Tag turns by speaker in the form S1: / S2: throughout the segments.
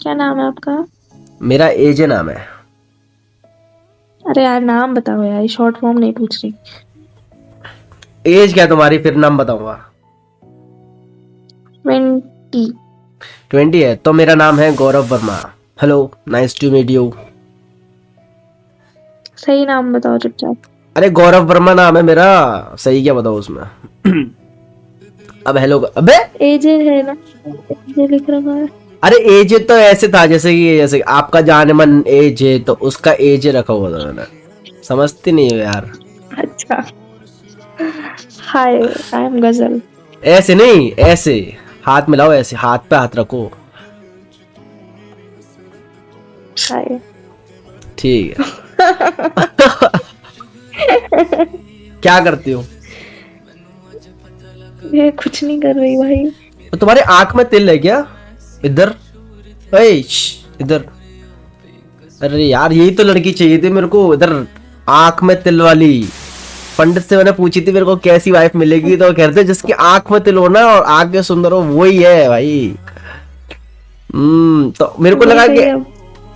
S1: क्या नाम है आपका?
S2: मेरा एजे नाम है।
S1: अरे यार नाम बताओ यार, शॉर्ट फॉर्म नहीं पूछ रही।
S2: एज क्या तुम्हारी, फिर नाम बताऊंगा।
S1: 20।
S2: 20 है तो मेरा नाम है Gaurav Verma. Hello, nice to meet you.
S1: सही नाम बताओ चुपचाप।
S2: अरे गौरव वर्मा नाम है मेरा, सही क्या बताओ उसमें। अब हेलो, अबे
S1: एजे है ना, एजे लिख रखा है।
S2: अरे एज तो ऐसे था जैसे कि जैसे आपका जाने मन एज है तो उसका एज रखा हुआ था मैंने। समझती नहीं हो यार।
S1: अच्छा। हाय, आई एम गजल।
S2: ऐसे नहीं, ऐसे हाथ मिलाओ, ऐसे हाथ पे हाथ रखो।
S1: हाय।
S2: ठीक है। क्या करती हो?
S1: ये कुछ नहीं कर रही भाई।
S2: तो तुम्हारी आंख में तिल है क्या? इधर, इधर। अरे यार यही तो लड़की चाहिए थी मेरे को, इधर आंख में तिल वाली। पंडित से मैंने पूछी थी मेरे को कैसी वाइफ मिलेगी, तो कहते जिसकी आंख में तिल हो ना और आंखें सुंदर हो वही है भाई। तो मेरे को
S1: मिल
S2: लगा कि
S1: गई अब।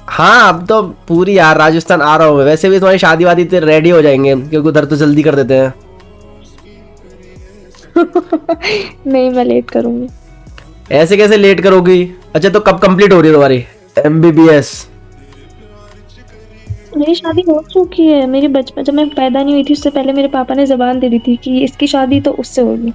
S2: हाँ अब तो पूरी यार राजस्थान आ रहा हूँ मैं। वैसे भी तुम्हारी शादी वादी तो रेडी हो जाएंगे क्योंकि उधर तो जल्दी कर देते हैं।
S1: नहीं, मैं लेट करूंगी।
S2: ऐसे कैसे लेट करोगी? अच्छा तो कब कंप्लीट हो रही है तुम्हारी एमबीबीएस?
S1: मेरी शादी हो चुकी है। मेरी बचपन जब मैं पैदा नहीं हुई थी उससे पहले मेरे पापा ने जबान दे दी थी कि इसकी शादी तो उससे होगी।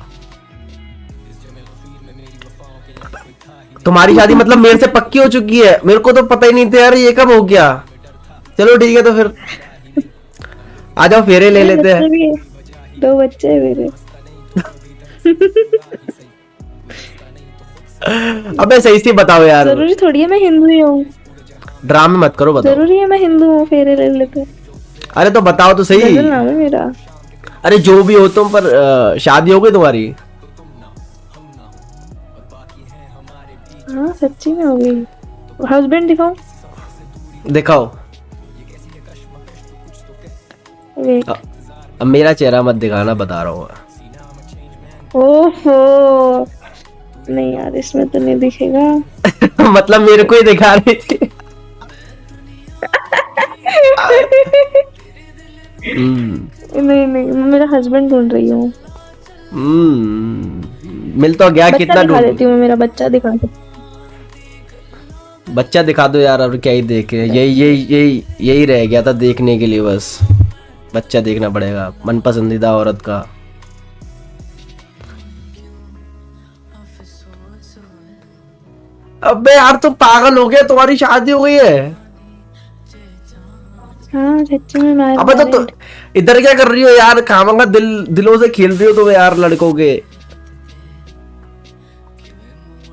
S2: तुम्हारी शादी मतलब मेरे से पक्की हो चुकी है? मेरे को तो पता ही नहीं था यार, ये कब हो गया। चलो ठीक है तो फिर आ जाओ, फेरे ले
S1: मेरे
S2: लेते हैं।
S1: बच्चे भी है, 2 बच्चे हैं मेरे।
S2: अबे सही से बताओ यार,
S1: जरूरी थोड़ी है मैं हिंदू ही हूँ।
S2: ड्रामे मत करो, बताओ।
S1: जरूरी है मैं हिंदू हूँ फेरे ले लेते।
S2: अरे तो बताओ तो सही।
S1: गजल नाम है मेरा।
S2: अरे जो भी हो तुम, पर शादी हो गई तुम्हारी?
S1: हाँ सच्ची में हो गई। हस्बैंड दिखाओ।
S2: दिखाओ।
S1: वेट।
S2: अब मेरा चेहरा मत दिखाना, बता रहा हूँ।
S1: ओहो, नहीं यार इसमें तो नहीं दिखेगा।
S2: मतलब मेरे को ही दिखा रही थी।
S1: नहीं नहीं, मैं मेरा हस्बैंड ढूंढ रही हूँ।
S2: मिल तो गया,
S1: बच्चा
S2: कितना
S1: दिखा
S2: ढूंढूं?
S1: देती हूँ मैं, मेरा बच्चा दिखा दो।
S2: बच्चा दिखा दो यार, अब क्या ही देखे, यही रह गया था देखने के लिए बस। बच्चा देखना पड़ेगा, मन पसंदीदा औरत का। अबे यार तुम पागल हो गए, तुम्हारी शादी हो गई है?
S1: हाँ सच्ची में मैं
S2: अबे तो इधर क्या कर रही हो यार? खामंगा दिलों से खेल रही हो तुम यार लड़कों के।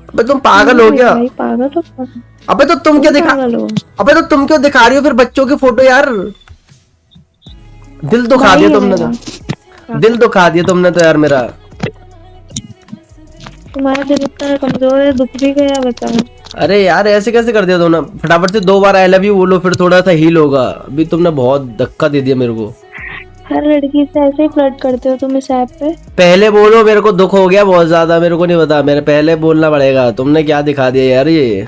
S2: अबे तुम पागल हो क्या?
S1: भाई पागल हो क्या?
S2: अबे तो तुम क्या दिखा
S1: पागल हो
S2: अबे तो तुम क्यों दिखा रही हो फिर बच्चों की फोटो यार? दिल दुखा
S1: भाई
S2: दिया
S1: है
S2: तुमने
S1: मेरा।
S2: तो। दिल दुखा दिया तुमने तो यार मेरा।
S1: तुम्हारा दिल इतना कमजोर है, दुख भी गया बताओ।
S2: अरे यार ऐसे कैसे कर दिया तुमने? फटाफट से 2 बार आई लव यू बोलो, फिर थोड़ा सा हील होगा। अभी तुमने बहुत धक्का दे दिया मेरे को।
S1: हर लड़की से ऐसे ही फ्लर्ट करते हो तुम इस ऐप पे।
S2: पहले बोलो, मेरे को दुख हो गया बहुत ज्यादा, मेरे को नहीं पता, मेरे पहले बोलना पड़ेगा। तुमने क्या दिखा दिया यार ये।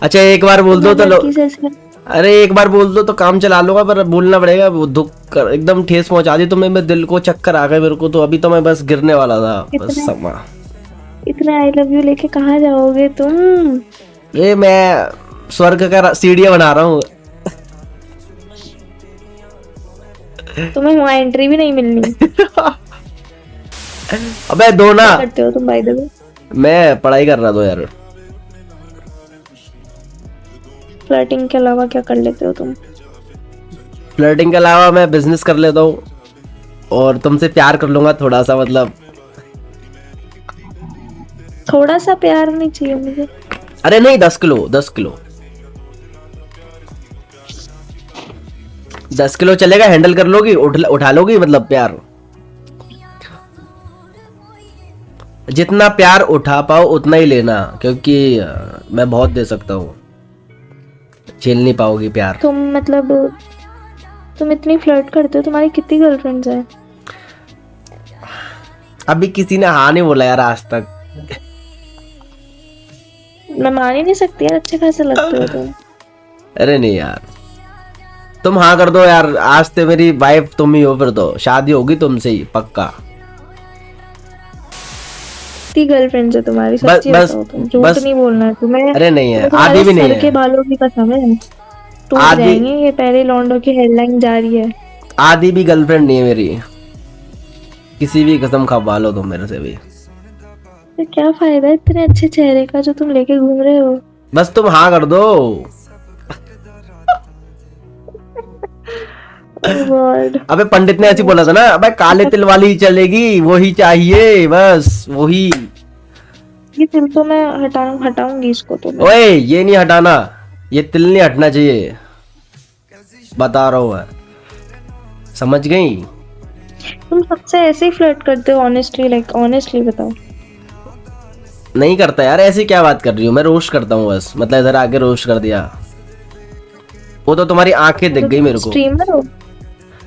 S2: अच्छा एक बार बोल
S1: तुम
S2: दो
S1: हर
S2: तो
S1: लड़की से ऐसे।
S2: अरे एक बार बोल दो तो काम चला लूंगा, पर बोलना पड़ेगा। वो एकदम ठेस पहुंचा दी तुमने, मेरे दिल को चक्कर आ गए मेरे को तो। अभी तो मैं बस गिरने वाला था, बस
S1: इतने
S2: समा।
S1: इतने आई लव यू लेके कहाँ जाओगे तुम?
S2: ये मैं स्वर्ग का सीढ़ियां बना रहा हूँ।
S1: तुम्हें वहाँ एंट्री भी नहीं मिलनी।
S2: अबे दो ना।
S1: क्या करते हो तुम बाय द वे?
S2: मैं पढ़ाई कर रहा था यार।
S1: फ्लर्टिंग के अलावा क्या कर लेते हो तुम?
S2: फ्लर्टिंग के अलावा मैं बिजनेस कर लेता हूँ और तुमसे प्यार कर लूंगा थोड़ा सा, मतलब।
S1: थोड़ा सा प्यार नहीं चाहिए मुझे।
S2: अरे नहीं, 10 किलो 10 किलो 10 किलो चलेगा? हैंडल कर लोगी? उठा लोगी मतलब प्यार? जितना प्यार उठा पाओ उतना ही लेना, क्योंकि मैं बहुत दे सकता हूँ। झेल नहीं पाओगी प्यार।
S1: तुम मतलब तुम इतनी फ्लर्ट करते हो, तुम्हारी कितनी गर्लफ्रेंड्स हैं?
S2: अभी किसी ने हाँ नहीं बोला यार आज तक।
S1: मैं मान ही नहीं सकती यार, अच्छे खासे लगते हो तुम।
S2: अरे नहीं यार, तुम हाँ कर दो यार, आज से मेरी वाइफ तुम ही हो, फिर तो शादी होगी तुमसे ही पक्का।
S1: कितनी गर्लफ्रेंड्स है तुम्हारी,
S2: बस
S1: सच्ची
S2: बस
S1: बताओ, तुम झूठ
S2: बस।
S1: नहीं बोलना है तुम्हें।
S2: अरे नहीं है,
S1: तुम्हें
S2: आधी
S1: तुम्हारे
S2: भी नहीं
S1: सर के
S2: है,
S1: बालों की कसम है, टूट
S2: आधी
S1: जाएंगे ये, पहले लौंडों की हेडलाइन जा रही है।
S2: आधी भी गर्लफ्रेंड नहीं है मेरी, किसी भी कसम खा लो तुम मेरे से भी।
S1: तो क्या फायदा है इतने अच्छे चेहरे का जो तुम लेके घूम रहे हो।
S2: बस तुम हाँ कर दो।
S1: ओह गॉड।
S2: अबे पंडित ने ऐसी बोला था ना, अबे काले तिल वाली ही चलेगी, वही चाहिए बस वही।
S1: ये तिल तो मैं हटाऊंगी इसको तो मैं।
S2: ओए ये नहीं हटाना, ये तिल नहीं हटना चाहिए, बता रहा हूँ मैं, समझ गई?
S1: तुम सबसे ऐसे ही फ्लर्ट करते हो ऑनेस्टली, लाइक ऑनेस्टली बताओ।
S2: नहीं करता यार, ऐसी क्या बात कर रही हो, मैं रोस्ट करता हूँ बस, मतलब इधर आके रोस्ट कर दिया। वो तो तुम्हारी आंखें दिख
S1: तो
S2: गई
S1: तुम
S2: मेरे को,
S1: स्ट्रीमर हो।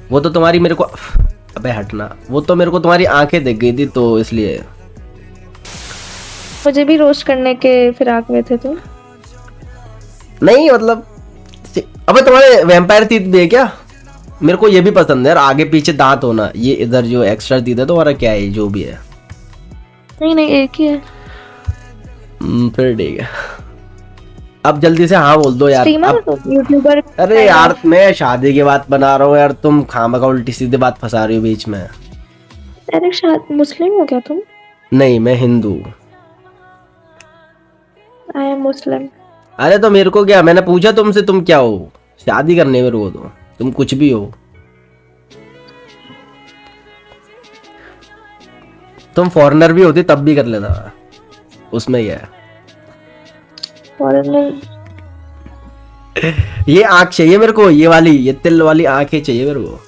S2: वो तो तुम्हारी मेरे को, अबे हटना, वो तो मेरे को तुम्हारी आंखें दिख गई थी तो इसलिए।
S1: मुझे भी रोस्ट करने के फिराक में थे तुम।
S2: नहीं मतलब, अबे तुम्हारे वैम्पायर टीथ भी है क्या? मेरे को ये भी पसंद है यार, आगे पीछे दांत होना, ये इधर जो एक्स्ट्रा टीथ है तुम्हारा क्या है, जो भी है।
S1: नहीं नहीं, एक ही है।
S2: फिर ठीक है, अब जल्दी से हाँ बोल दो यार
S1: स्ट्रीमर हो
S2: अब।
S1: तुम, यूट्यूबर।
S2: अरे यार मैं शादी की बात बना रहा हूँ यार, तुम खामखा उल्टी सीधी बात फंसा रही हो बीच में।
S1: अरे शायद मुस्लिम हो क्या तुम?
S2: नहीं मैं हिंदू।
S1: आई एम मुस्लिम।
S2: अरे तो मेरे को क्या, मैंने पूछा तुमसे तुम क्या हो, शादी करने मेरे को तो तुम कुछ भी हो। तुम फॉरेनर भी होती तब भी कर लेता, उसमें ही है।
S1: फॉरेनर।
S2: ये आंख चाहिए मेरे को, ये वाली, ये तिल वाली आंखें चाहिए मेरे को।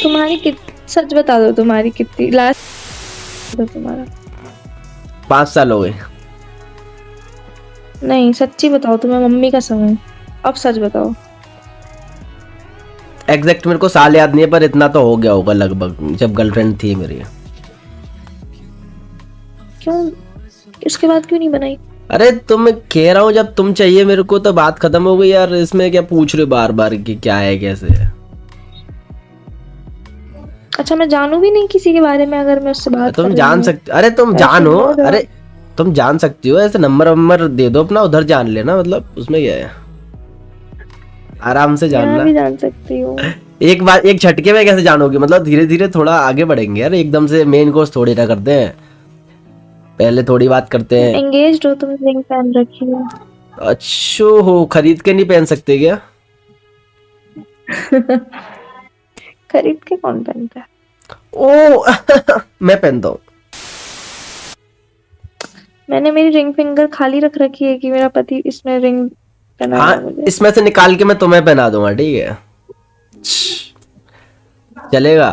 S1: तुम्हारी सच बता दो, तुम्हारी कितनी लास्ट तुम्हारा?
S2: 5 साल हो गए।
S1: नहीं सच्ची बताओ, तुम्हें मम्मी का समय, अब सच बताओ।
S2: एग्जैक्ट मेरे को साल याद नहीं है, पर इतना तो हो गया होगा लगभग, जब गर्लफ्रेंड थी मेरी।
S1: क्यों, उसके बाद क्यों नहीं बनाई?
S2: अरे तुम, कह रहा हूँ जब तुम चाहिए मेरे को तो बात खत्म हो गई यार, इसमें क्या पूछ रहे हो बार बार कि क्या है कैसे है।
S1: अच्छा मैं जानू भी नहीं किसी के बारे में, अगर मैं उससे बात
S2: तुम
S1: कर
S2: जान
S1: रही हूँ?
S2: सकते, अरे तुम
S1: ऐसे
S2: जानो,
S1: बोल रहे हो।
S2: अरे तुम जान सकती हो, ऐसे नंबर दे दो अपना, उधर जान लेना, मतलब उसमें क्या है, आराम से
S1: यहाँ
S2: जानना।
S1: भी जान सकती हूँ।
S2: एक बार एक झटके में कैसे जानोगे, मतलब धीरे धीरे थोड़ा आगे बढ़ेंगे यार, एकदम से मेन कोर्स थोड़ी ना करते हैं, पहले थोड़ी बात करते हैं।
S1: एंगेज्ड हो तुम, रिंग पहन रखी है।
S2: अच्छा हो, खरीद के नहीं पहन सकते क्या?
S1: खरीद के कौन पहनता है?
S2: ओ मैं पहनता हूँ।
S1: मैंने मेरी रिंग फिंगर खाली रख रखी है कि मेरा पति इसमें रिंग पहनाएगा
S2: हाँ
S1: मुझे।
S2: इसमें से निकाल के मैं तुम्हें पहना दूंगा, ठीक है, चलेगा।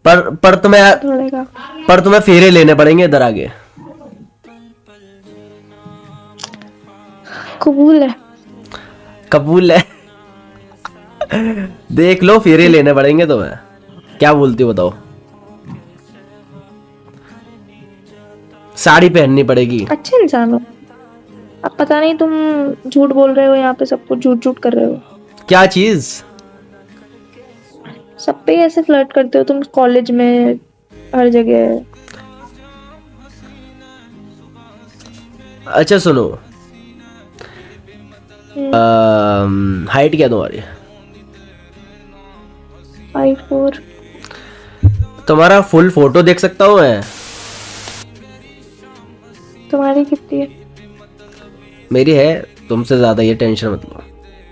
S2: पर तुम्हें,
S1: थोड़ेगा।
S2: पर तुम्हें फेरे लेने पड़ेंगे इधर आगे।
S1: कबूल है।
S2: कबूल है देख लो, फेरे लेने पड़ेंगे तुम्हें, क्या बोलती हो बताओ? साड़ी पहननी पड़ेगी।
S1: अच्छे इंसान हो। अब पता नहीं तुम झूठ बोल रहे हो, यहाँ पे सब कुछ झूठ झूठ कर रहे हो।
S2: क्या चीज?
S1: सब पे ऐसे फ्लर्ट करते हो तुम, कॉलेज में, हर जगह।
S2: अच्छा सुनो, हाइट क्या तुम्हारी?
S1: 5'4".
S2: तुम्हारा फुल फोटो देख सकता हूँ मैं?
S1: तुम्हारी कितनी है?
S2: मेरी है तुमसे ज्यादा, ये टेंशन मत लो,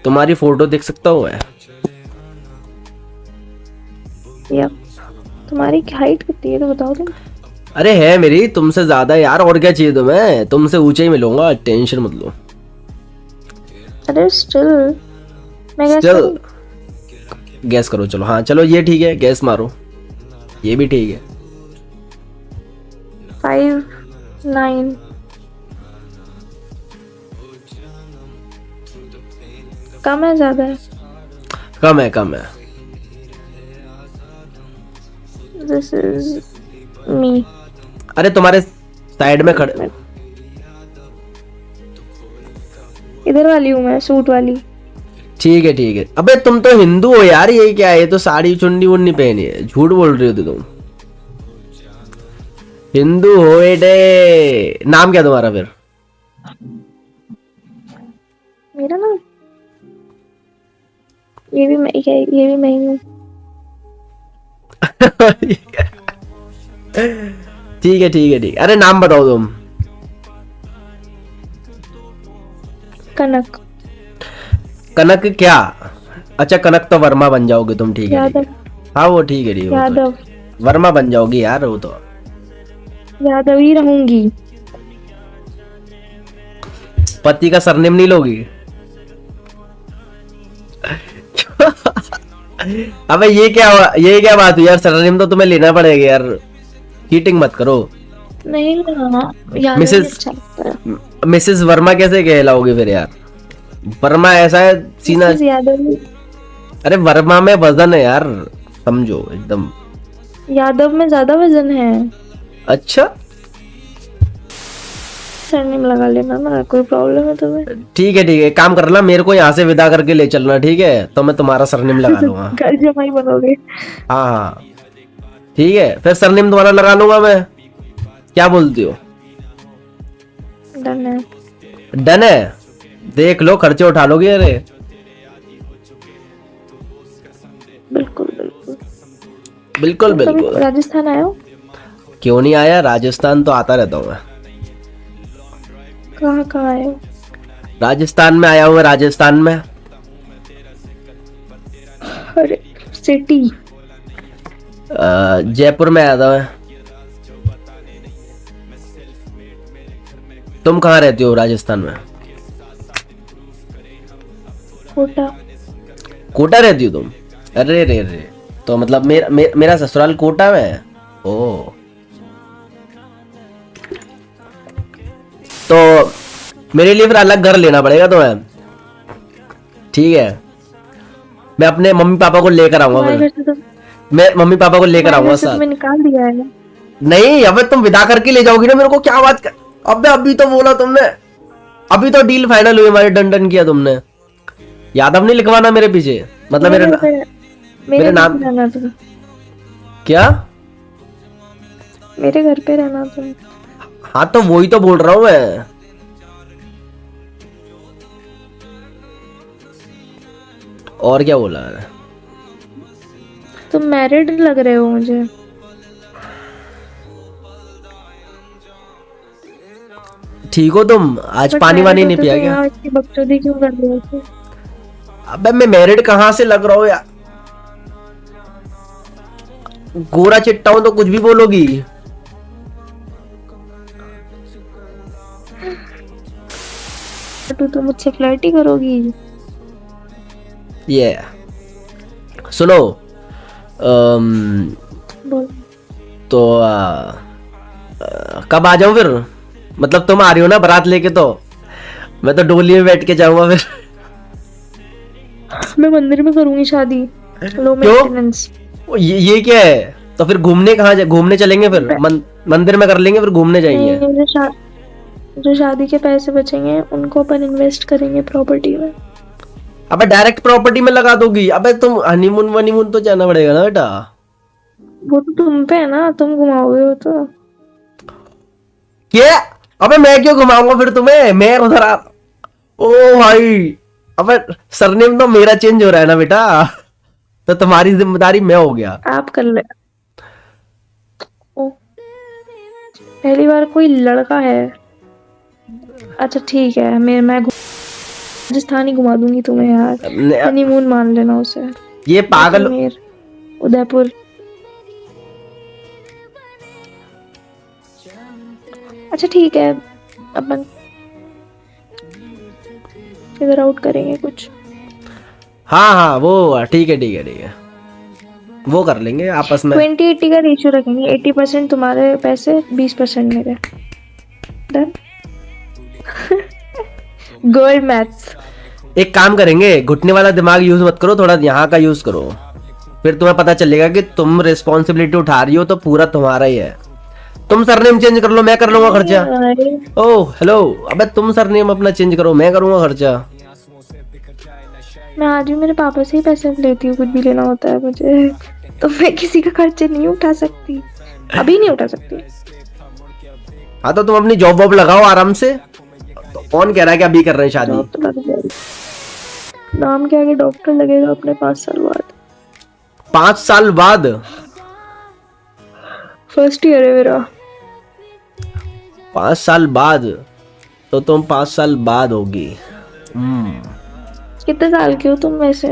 S2: तुम्हारी फोटो देख सकता हूँ मैं?
S1: या तुम्हारी हाइट कितनी है तो बताओ तुम।
S2: अरे है मेरी तुमसे ज्यादा यार, और क्या चाहिए तुम्हें, तुमसे ऊंचा ही मिलूंगा, टेंशन मत लो।
S1: अरे स्टिल मैं गैस
S2: चल
S1: करूं?
S2: गैस करो, चलो हाँ चलो ये ठीक है, गैस मारो, ये भी ठीक है।
S1: 5'9". कम है ज्यादा है?
S2: कम है, कम है।
S1: This is me.
S2: अरे तुम्हारे साइड में खड़े।
S1: इधर वाली हूँ मैं, सूट वाली।
S2: ठीक है ठीक है। अबे तुम तो हिंदू हो यार, ये क्या है? ये तो साड़ी चुन्नी वुन्नी पहनी है, झूठ बोल रही हो तुम। हिंदू हो बेटे। नाम क्या तुम्हारा फिर?
S1: मेरा नाम, ये भी मैं ही हूँ।
S2: ठीक है ठीक है ठीक है। अरे नाम बताओ तुम।
S1: कनक।
S2: कनक क्या? अच्छा कनक तो वर्मा बन जाओगे तुम, ठीक है ठीक
S1: यादव।
S2: है। हाँ वो ठीक है ठीक है, वो तो
S1: यादव।
S2: वर्मा बन जाओगी यार वो तो।
S1: यादव ही रहूंगी।
S2: पति का सरनेम नहीं लोगी? अबे ये क्या बात हुई यार? सरनेम तो तुम्हें लेना पड़ेगा यार, चीटिंग मत करो।
S1: नहीं ना, यादव ही
S2: मिसेस
S1: अच्छा लगता है।
S2: मिसेस वर्मा कैसे कहलाओगे फिर यार? वर्मा ऐसा है सीना।
S1: मिसेस यादव ही।
S2: अरे वर्मा में वजन है यार, समझो एकदम।
S1: यादव में ज्यादा वजन है।
S2: अच्छा
S1: सरनेम लगा लेना ना, कोई प्रॉब्लम है तुम्हें?
S2: ठीक है ठीक है, काम करना, मेरे को यहाँ से विदा करके ले चलना, ठीक है? तो मैं तुम्हारा सरनेम लगा लूंगा।
S1: घर जमाई बनोगे।
S2: हाँ हाँ ठीक है, फिर सरनेम तुम्हारा लगा लूंगा मैं। क्या बोलती हो?
S1: डन है।
S2: डन है। देख लो खर्चे उठा लोगे। अरे
S1: बिल्कुल बिल्कुल।
S2: बिल्कुल
S1: तुम कभी
S2: बिल्कुल।
S1: राजस्थान आए हो?
S2: क्यों नहीं आया, राजस्थान तो आता रहता हूँ मैं।
S1: कहाँ कहाँ आए हो?
S2: राजस्थान में आया हूँ मैं, राजस्थान में।
S1: अरे सिटी।
S2: जयपुर में आया था मैं। तुम कहाँ रहती हो राजस्थान में?
S1: कोटा।
S2: कोटा रहती हो तुम? अरे रे रे, तो मतलब मेरा ससुराल कोटा में है। ओ तो मेरे लिए फिर अलग घर लेना पड़ेगा तुम्हें, ठीक है? मैं अपने मम्मी पापा को लेकर आऊंगा
S1: तुम्हारे
S2: फिर।
S1: घर से तो,
S2: मैं मम्मी पापा को लेकर
S1: तुम्हारे
S2: आऊंगा
S1: घर से
S2: साथ।
S1: तुम्हें निकाल दिया है।
S2: नहीं अबे तुम विदा करके ले जाओगी ना मेरे को, क्या बात कर। अबे अभी तो बोला तुमने, अभी तो डील फाइनल हुई हमारी, डन डन किया तुमने। यादव नहीं लिखवाना मेरे पीछे, मतलब
S1: मेरे घर पे,
S2: मेरे
S1: मेरे
S2: नाम
S1: घर पे रहना तुम।
S2: क्या?
S1: मेरे घर पे रहना तुम।
S2: हाँ तो वही तो बोल रहा हूँ मैं। और क्या बोला है?
S1: तुम मैरिड लग रहे हो मुझे।
S2: ठीक हो तुम? आज
S1: बट
S2: पानी वानी
S1: मैरिड
S2: नहीं
S1: होते
S2: पिया
S1: तो
S2: क्या?
S1: यहाँ इसकी बकचोदी क्यों कर रहे हो?
S2: अबे मैं मैरिड कहाँ से लग रहा हूँ यार? गोरा चिट्टा हूं तो कुछ भी बोलोगी।
S1: तो तुम मुझसे फ्लर्ट ही करोगी।
S2: ये सुनो,
S1: बोल।
S2: तो कब आ जाऊं फिर? मतलब तुम आ रही हो ना बारात लेके, तो मैं तो डोली में बैठ के जाऊंगा फिर।
S1: मैं मंदिर में करूंगी शादी, लो
S2: क्यों?
S1: मेंटेनेंस।
S2: ये क्या है? तो फिर घूमने कहाँ घूमने चलेंगे फिर? मंदिर में कर लेंगे, फिर घूमने जाएंगे।
S1: नहीं, जो शादी के पैसे बचेंगे उनको अपन इन्वेस्ट करेंगे प्रॉपर्टी में।
S2: अबे डायरेक्ट प्रॉपर्टी में लगा दोगी? अबे तुम हनीमून वनीमून तो जाना पड़ेगा ना बेटा।
S1: वो तो तुम पे है ना, तुम घुमाओगे वो तो।
S2: क्या? अबे मैं क्यों घुमाऊंगा फिर तुम्हें? मैं उधर आ। ओ भाई, अबे सरनेम तो मेरा चेंज हो रहा है ना बेटा, तो तुम्हारी जिम्मेदारी मैं हो गया।
S1: आप कर ले। ओ, पहली बार कोई लड़का है। अच्छा ठीक है, मैं राजस्थान ही घुमा दूंगी तुम्हें यार। हनीमून मान लेना उसे।
S2: ये पागल।
S1: जैसलमेर, उदयपुर। अच्छा ठीक है, अपन फिगर आउट करेंगे कुछ।
S2: हाँ हाँ वो ठीक है ठीक है ठीक है, वो कर लेंगे आपस में।
S1: 20-80 का रेशियो रखेंगे, 80% तुम्हारे पैसे, 20% मेरे। डन। Gold maths.
S2: एक काम करेंगे, घुटने वाला दिमाग यूज मत करो, थोड़ा यहाँ का यूज करो, फिर तुम्हें पता चलेगा कि तुम रिस्पॉन्सिबिलिटी उठा रही हो तो पूरा तुम्हारा ही है। तुम सरनेम चेंज कर लो, मैं कर लूंगा खर्चा।
S1: अरे
S2: ओह हेलो, अबे तुम सरनेम अपना चेंज करो, मैं करूंगा खर्चा।
S1: मैं आज भी मेरे पापा से ही पैसे लेती हूँ, कुछ भी लेना होता है मुझे, तो मैं किसी का खर्चे नहीं उठा सकती, अभी नहीं उठा सकती।
S2: हाँ तो तुम अपनी जॉब वॉब लगाओ आराम से। तो कौन कह रहा है कि अभी कर रहे हैं शादी?
S1: जॉब तो लग जाएगी, नाम के आगे डॉक्टर लगेगा अपने 5 साल बाद।
S2: 5 साल बाद?
S1: फर्स्ट ईयर है मेरा।
S2: 5 साल बाद? तो तुम 5 साल बाद होगी।
S1: कितने साल के हो तुम वैसे?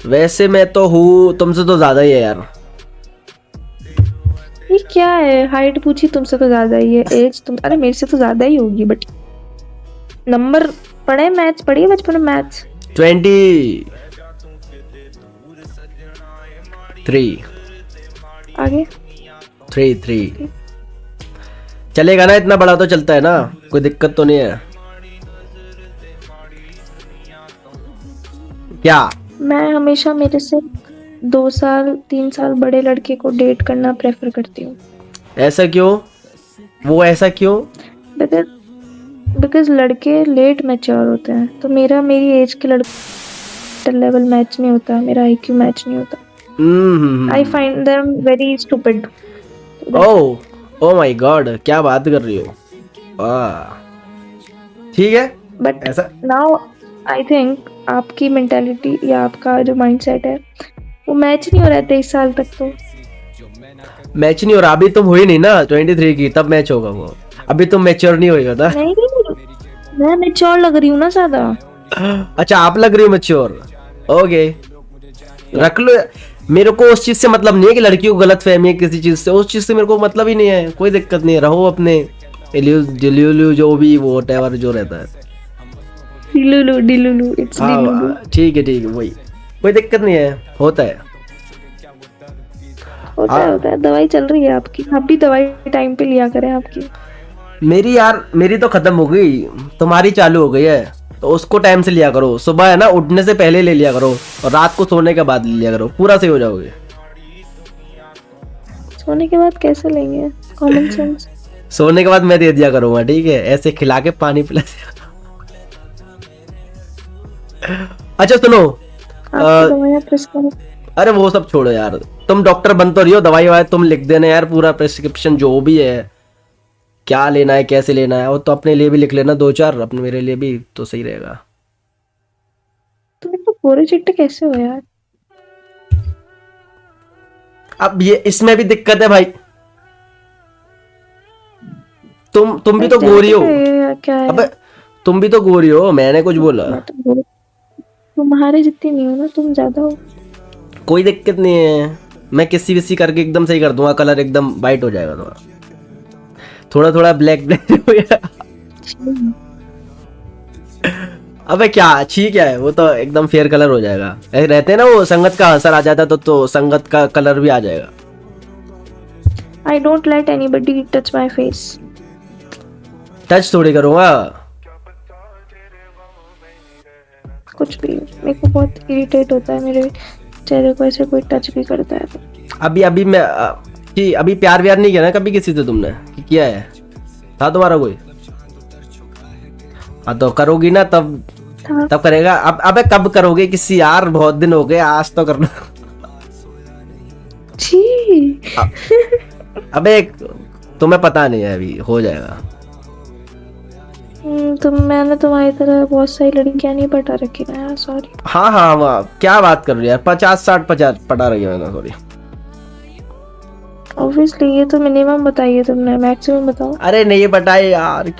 S2: वैसे मैं तो हूँ तुमसे तो ज्यादा ही है यार।
S1: ये क्या है, हाइट पूछी तुमसे तो ज्यादा ही है, एज तुम, अरे मेरे से तो ज्यादा ही होगी, बट नंबर पढ़े, मैथ्स पढ़ी है बचपन में, मैथ्स।
S2: 23।
S1: आगे
S2: 3 चलेगा ना, इतना बड़ा तो चलता है ना, कोई दिक्कत तो नहीं है क्या?
S1: मैं हमेशा मेरे से 2 साल 3 साल बड़े लड़के को डेट करना प्रेफर करती हूँ।
S2: ऐसा क्यों? वो ऐसा क्यों?
S1: बिकॉज लड़के लेट मैच्योर होते हैं, तो मेरी एज के लड़के लेवल मैच नहीं होता, मेरा आईक्यू मैच नहीं होता। I find them very stupid.
S2: Oh my God, क्या बात कर रही हो? ठीक है,
S1: बट
S2: ऐसा
S1: नाउ आई थिंक आपकी मेंटालिटी या आपका जो माइंडसेट है वो मैच नहीं हो रहा है 23 साल तक। तो
S2: मैच नहीं हो रहा, अभी तुम हुई नहीं ना 23 की, तब मैच होगा वो। अभी तुम मैच्योर नहीं होगा ना।
S1: नहीं, मैं मैच्योर लग रही हूँ ना ज्यादा।
S2: अच्छा आप लग रही हो मैच्योर, ओके रख लो। मेरे को उस चीज से मतलब नहीं है कि लड़कियों को गलत फहमी है किसी चीज से, उस चीज से मेरे को मतलब ही नहीं है, कोई दिक्कत नहीं है, रहो अपने डिल्यूलू जो भी वो whatever जो रहता है।
S1: डिलुलू इट्स डिलुलू।
S2: हाँ ठीक है वही, कोई दिक्कत नहीं है, होता है।
S1: होता है, दवाई चल रही है आपकी, आप भी दवाई टाइम पे लिया करें आपकी।
S2: मेरी तो खत्म हो गई, तुम्हारी चालू हो गई है, तो उसको टाइम से लिया करो। सुबह है ना उठने से पहले ले लिया करो, और रात को सोने के बाद ले लिया करो, पूरा सही हो जाओगे।
S1: सोने के बाद कैसे लेंगे, कॉमन सेंस।
S2: सोने के बाद मैं दे दिया करूंगा, ठीक है, ऐसे खिला के पानी पिला दिया। अच्छा सुनो,
S1: दवाइयाँ प्रिस्क्राइब।
S2: अरे वो सब छोड़ो यार, तुम डॉक्टर बन तो रही हो, दवाई वाई तुम लिख देना यार, पूरा प्रेस्क्रिप्शन जो भी है, क्या लेना है कैसे लेना है, वो तो अपने लिए भी लिख लेना 2-4, अपने मेरे लिए भी, तो सही रहेगा।
S1: तुम तो गोरे चिट्टे कैसे हो यार?
S2: अब ये इसमें भी दिक्कत है भाई, तुम भी तो गोरी हो।
S1: क्या है?
S2: अबे तुम भी तो गोरी हो, मैंने कुछ बोला?
S1: मैं तो तुम्हारे जितनी नहीं हो ना, तुम ज्यादा हो।
S2: कोई दिक्कत नहीं है, मैं किसी विसी करके एकदम सही कर दूंगा, कलर एकदम वाइट हो जाएगा तुम्हारा, थोड़ा थोड़ा ब्लैक ब्लैक हो जाएगा। अबे क्या ठीक है, वो तो एकदम फेयर कलर हो जाएगा, रहते हैं ना वो संगत का असर आ जाता तो संगत का कलर भी आ जाएगा।
S1: I don't let anybody touch my face.
S2: Touch थोड़ी करूंगा।
S1: कुछ भी, मेरे को बहुत इरिटेट होता है मेरे चेहरे को ऐसे कोई टच भी करता है तो।
S2: अभी मैं कि अभी प्यार व्यार नहीं किया ना कभी किसी से तुमने, कि किया है? था तुम्हारा कोई? हाँ तो करोगी ना तब करेगा। अब अबे कब करोगे किसी यार, बहुत दिन हो गए, आज तो करना।
S1: छी।
S2: अबे तुम्हें पता नहीं है, अभी हो जाएगा।
S1: मैंने तुम्हारी तरह बहुत सारी लड़कियां नहीं पटा रखी ना यार, सॉरी।
S2: हाँ क्या बात कर रही है यार, 50-60 पटा रही है, सॉरी।
S1: ऑब्वियसली ये तो मिनिमम बताइए तुमने, मैक्सिमम बताओ।
S2: अरे नहीं पटाए यार,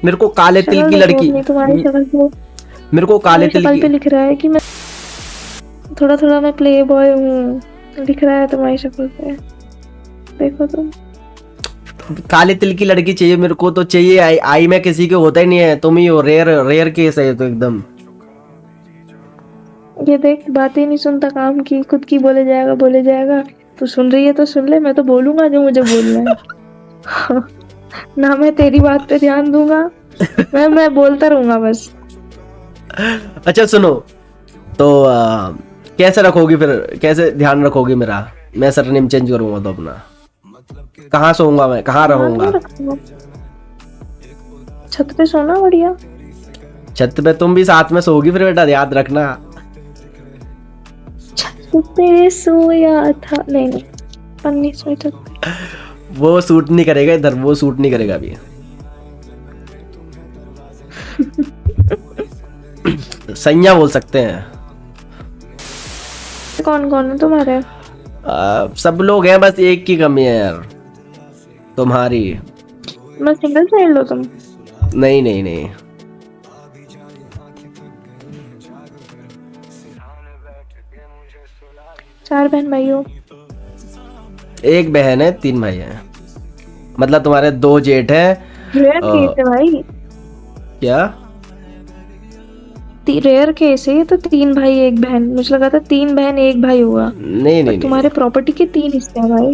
S2: मेरे को काले तिल की लड़की,
S1: तुम्हारी शक्ल पे,
S2: मेरे को काले तिल
S1: शक्ल
S2: की
S1: पे लिख रहा है कि मैं थोड़ा मैं प्ले बॉय हूँ, लिख रहा है तुम्हारी शक्ल पे, देखो तुम।
S2: काले तिल की लड़की चाहिए मेरे को, तो चाहिए आई में किसी के होता ही नहीं है, तुम ही हो, रेयर केस है तो एकदम।
S1: ये देख, बातें नहीं सुनता काम की, खुद की बोले जाएगा। तू सुन रही है तो सुन ले, मैं तो बोलूंगा जो मुझे बोलना है। ना मैं तेरी बात पे ध्यान दूंगा, मैं बोलता रहूंगा बस।
S2: अच्छा सुनो, तो कैसे रखोगी फिर, कैसे ध्यान रखोगी मेरा? मैं सरनेम चेंज करूंगा तो अपना कहाँ सोऊंगा मैं, कहाँ रहूंगा?
S1: छत पे सोना बढ़िया।
S2: छत पे तुम भी साथ में सोओगी फिर बेटा, याद रखना।
S1: छत पे सोया था, नहीं नहीं पन्नी सोई छत पे।
S2: वो सूट नहीं करेगा इधर, वो सूट नहीं करेगा अभी। सैया बोल सकते हैं।
S1: कौन कौन है तुम्हारे?
S2: सब लोग हैं, बस एक की कमी है यार, तुम्हारी।
S1: मैं सिंगल चाइल्ड हो तुम?
S2: नहीं नहीं नहीं,
S1: चार बहन भाई हो?
S2: एक बहन है, 3 भाई हैं। मतलब तुम्हारे 2 जेठ हैं।
S1: रेयर केस है भाई,
S2: क्या?
S1: रेयर केस है ये तो। 3 भाई 1 बहन, मुझे लगा था 3 बहन 1 भाई होगा।
S2: नहीं नहीं
S1: तुम्हारे
S2: नहीं,
S1: प्रॉपर्टी के 3 हिस्से हैं भाई।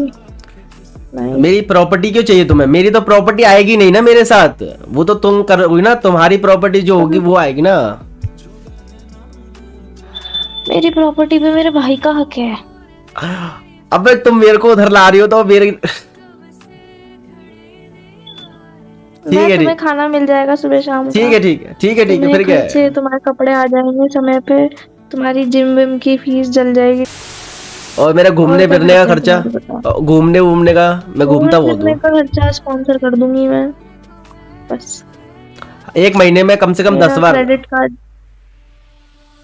S1: नहीं
S2: मेरी प्रॉपर्टी क्यों चाहिए तुम्हें? मेरी तो प्रॉपर्टी आएगी नहीं ना मेरे साथ, वो तो तुम करोगी ना, तुम्हारी प्रॉपर्टी जो होगी वो आएगी ना।
S1: मेरी प्रॉपर्टी पे मेरे भाई का हक है।
S2: अबे तुम मेरे को उधर ला रही हो तो मेरी ठीक है,
S1: तुम्हें खाना मिल जाएगा सुबह शाम
S2: ठीक
S1: का।
S2: है, ठीक है, ठीक है, ठीक है, फिर क्या है?
S1: खर्चे, तुम्हारे कपड़े आ जाएंगे समय पे, तुम्हारी जिम विम की फीस जल जाएगी।
S2: और मेरा घूमने
S1: और क्या
S2: फिरने का
S1: खर्चा है
S2: खर्चा,
S1: तुम्हारे बताओ?
S2: घूमने वूमने का मैं घूमता बहुत
S1: घूमने
S2: हूँ।
S1: का खर्चा स्पॉन्सर कर दूंगी मैं, बस।
S2: 1 महीने में कम से कम 10 बार।
S1: क्रेडिट कार्ड,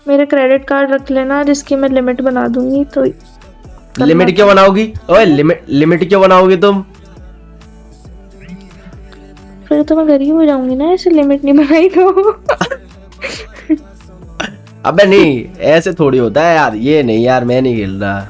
S1: मेरा क्रेडिट कार्ड रख लेना जिसकी मैं लिमिट बना दूंगी। तो
S2: लिमिट क्यों बनाओगी? ओए लिमिट क्यों बनाओगी तुम?
S1: फिर तो मैं गरीब हो जाऊंगी ना, ऐसे लिमिट नहीं बनाई तो।
S2: अबे नहीं, ऐसे थोड़ी होता है यार, ये नहीं यार, मैं नहीं खेल रहा।